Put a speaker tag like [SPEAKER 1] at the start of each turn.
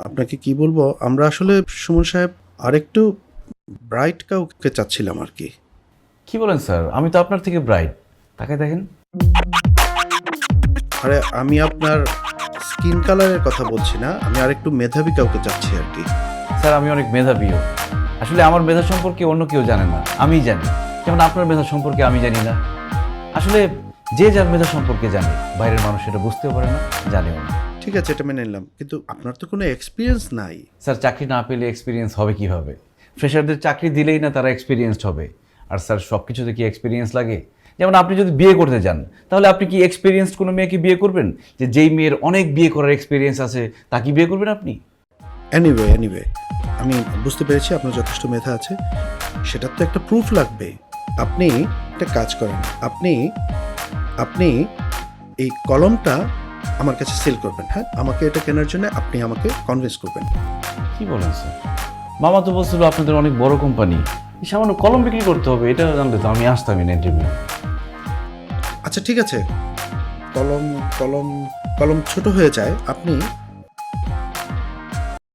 [SPEAKER 1] আপনাকে কি বলবো, আমরা আসলে সুমন সাহেব আরেকটু ব্রাইট কাউকে চাচ্ছিলাম আর কি।
[SPEAKER 2] কি বলেন স্যার, আমি তো আপনার থেকে ব্রাইট। তাকে দেখেন।
[SPEAKER 1] আরে আমি আপনার স্কিন কালারের কথা বলছি না, আমি আরেকটু মেধাবী কাউকে চাচ্ছি আর কি।
[SPEAKER 2] স্যার আমি অনেক মেধাবীও। আসলে আমার মেধা সম্পর্কে অন্য কেউ জানে না, আমিই জানি। যেমন আপনার মেধা সম্পর্কে আমি জানি না। আসলে যে যার মেধা সম্পর্কে জানে, বাইরের মানুষ সেটা বুঝতেও পারে না, জানেও না।
[SPEAKER 1] ঠিক আছে, এটা মেনে নিলাম, কিন্তু আপনার তো কোনো এক্সপিরিয়েন্স নাই।
[SPEAKER 2] স্যার চাকরি না পেলে এক্সপিরিয়েন্স হবে কিভাবে? ফ্রেশারদের চাকরি দিলেই না তারা এক্সপিরিয়েন্সড হবে। আর স্যার সব কিছুতে কি এক্সপিরিয়েন্স লাগে? যেমন আপনি যদি বিয়ে করতে যান, তাহলে আপনি কি এক্সপিরিয়েন্সড কোনো মেয়েকে বিয়ে করবেন? যে যেই মেয়ের অনেক বিয়ে করার এক্সপিরিয়েন্স আছে তাকে বিয়ে করবেন আপনি?
[SPEAKER 1] এনিওয়ে আমি বুঝতে পেরেছি আপনার যথেষ্ট মেধা আছে, সেটার তো একটা প্রুফ লাগবে। আপনি একটা কাজ করেন, আপনি আপনি এই কলমটা আমার কাছে সেল করবেন। হ্যাঁ, আমাকে এটা কেনার জন্য আপনি আমাকে কনভিন্স করবেন।
[SPEAKER 2] কি বলেন স্যার? মামা তো বলছিল আপনাদের অনেক বড় কোম্পানি, সামান্য কলম বিক্রি করতে হবে, এটা জানলে তো আমি আসতামই না ইন্টারভিউ।
[SPEAKER 1] আচ্ছা ঠিক আছে, কলম কলম কলম ছোট হয়ে যায়, আপনি